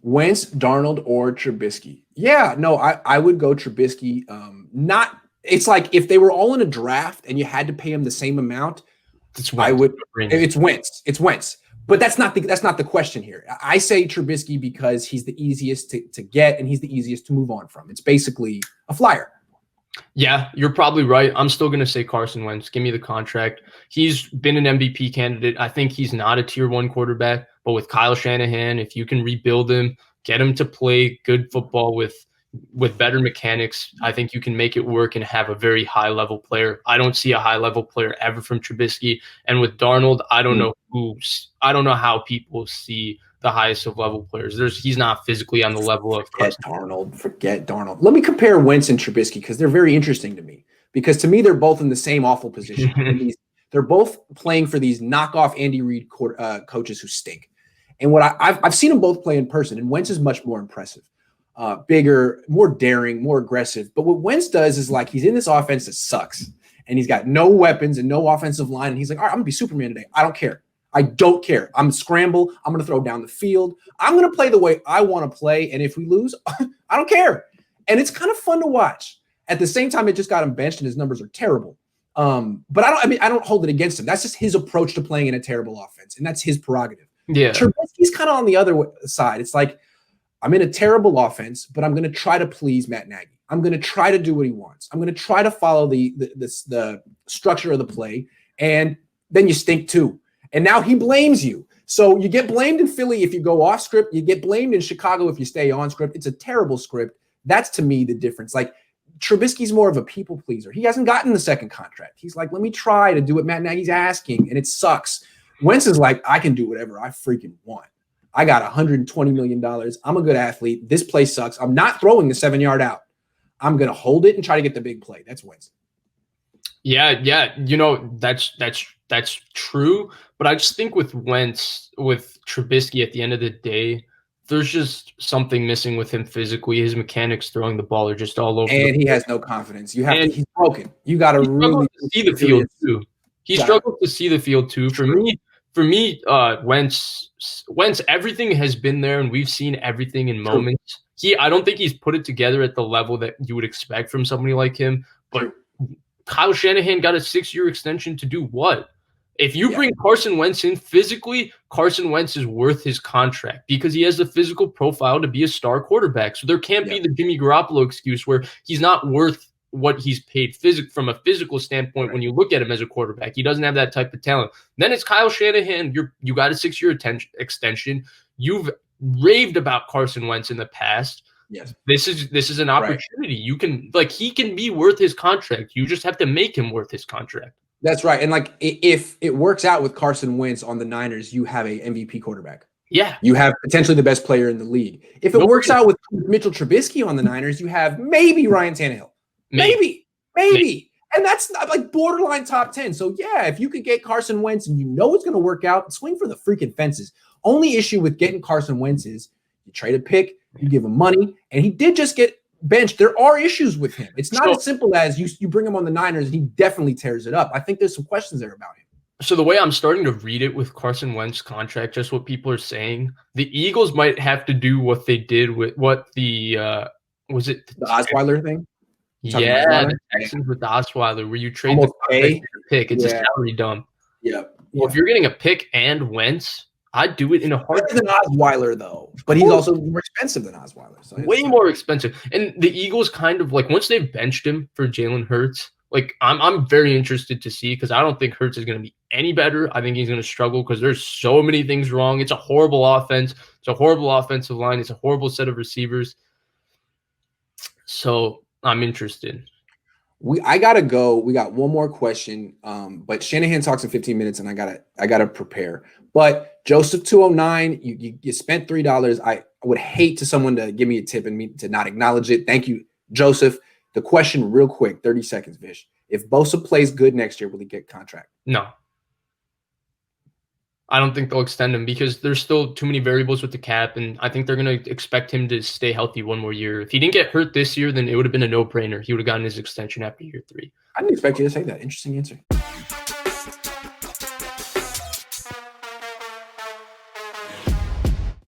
Wentz, Darnold, or Trubisky. Yeah, no, I would go Trubisky. Not it's like if they were all in a draft and you had to pay him the same amount, It's I Wentz. would. It's Wentz. It's Wentz. But that's not the question here. I say Trubisky because he's the easiest to get and he's the easiest to move on from. It's basically a flyer. Yeah, you're probably right. I'm still going to say Carson Wentz. Give me the contract. He's been an MVP candidate. I think he's not a tier 1 quarterback, but with Kyle Shanahan, if you can rebuild him, get him to play good football with better mechanics, I think you can make it work and have a very high-level player. I don't see a high-level player ever from Trubisky. And with Darnold, I don't know how people see the highest of level players. He's not physically on the level of Carson. Forget Darnold. Let me compare Wentz and Trubisky because they're very interesting to me. Because to me, they're both in the same awful position. They're both playing for these knockoff Andy Reid coaches who stink. And what I've seen them both play in person, and Wentz is much more impressive. Bigger, more daring, more aggressive. But what Wentz does is like he's in this offense that sucks, and he's got no weapons and no offensive line. And he's like, all right, I'm going to be Superman today. I don't care. I'm going to scramble. I'm going to throw down the field. I'm going to play the way I want to play. And if we lose, I don't care. And it's kind of fun to watch. At the same time, it just got him benched and his numbers are terrible. But I don't hold it against him. That's just his approach to playing in a terrible offense. And that's his prerogative. Yeah. Trubisky's kind of on the other side. It's like, I'm in a terrible offense, but I'm going to try to please Matt Nagy. I'm going to try to do what he wants. I'm going to try to follow the structure of the play. And then you stink too. And now he blames you. So you get blamed in Philly if you go off script. You get blamed in Chicago if you stay on script. It's a terrible script. That's, to me, the difference. Like, Trubisky's more of a people pleaser. He hasn't gotten the second contract. He's like, let me try to do what Matt Nagy's asking, and it sucks. Wentz is like, I can do whatever I freaking want. I got $120 million. I'm a good athlete. This play sucks. I'm not throwing the 7-yard out. I'm going to hold it and try to get the big play. That's Wentz. Yeah. That's true. But I just think with Wentz, with Trubisky at the end of the day, there's just something missing with him physically. His mechanics throwing the ball are just all over. And he has no confidence. He's broken. You got to really see the field too. He struggles to see the field too. For me, Wentz, everything has been there, and we've seen everything in moments. I don't think he's put it together at the level that you would expect from somebody like him. But Kyle Shanahan got a 6-year extension to do what? If you bring Carson Wentz in physically, Carson Wentz is worth his contract because he has the physical profile to be a star quarterback. So there can't be the Jimmy Garoppolo excuse where he's not worth what he's paid from a physical standpoint. When you look at him as a quarterback, he doesn't have that type of talent. Then it's Kyle Shanahan. You got a 6-year extension. You've raved about Carson Wentz in the past. Yes. This is an opportunity. You can he can be worth his contract. You just have to make him worth his contract. That's right. And like, if it works out with Carson Wentz on the Niners, you have a MVP quarterback. Yeah. You have potentially the best player in the league. If it works out with Mitchell Trubisky on the Niners, you have maybe Ryan Tannehill. Maybe. And that's like borderline top 10. So yeah, if you could get Carson Wentz and you know it's going to work out, swing for the freaking fences. Only issue with getting Carson Wentz is you trade a pick, you give him money, and he did just get benched. There are issues with him. It's not as simple as you bring him on the Niners and he definitely tears it up. I think there's some questions there about him. So the way I'm starting to read it with Carson Wentz's contract, just what people are saying, the Eagles might have to do what they did with what the was it the Osweiler thing? Yeah, the Texans with the Osweiler, where you trade the pick. It's a salary dump. Yeah. Well, if you're getting a pick and Wentz, I'd do it in a heartbeat. Better than Osweiler, though. But he's also more expensive than Osweiler. So way more expensive. And the Eagles kind of like, once they've benched him for Jalen Hurts, like I'm very interested to see, because I don't think Hurts is going to be any better. I think he's going to struggle because there's so many things wrong. It's a horrible offense. It's a horrible offensive line. It's a horrible set of receivers. So I'm interested. I gotta go. We got one more question. But Shanahan talks in 15 minutes, and I gotta prepare. But Joseph 209, you spent $3. I would hate to someone to give me a tip and me to not acknowledge it. Thank you, Joseph. The question, real quick, 30 seconds, Vish. If Bosa plays good next year, will he get contract? No. I don't think they'll extend him because there's still too many variables with the cap, and I think they're going to expect him to stay healthy one more year. If he didn't get hurt this year, then it would have been a no-brainer. He would have gotten his extension after year 3. I didn't expect you to say that. Interesting answer.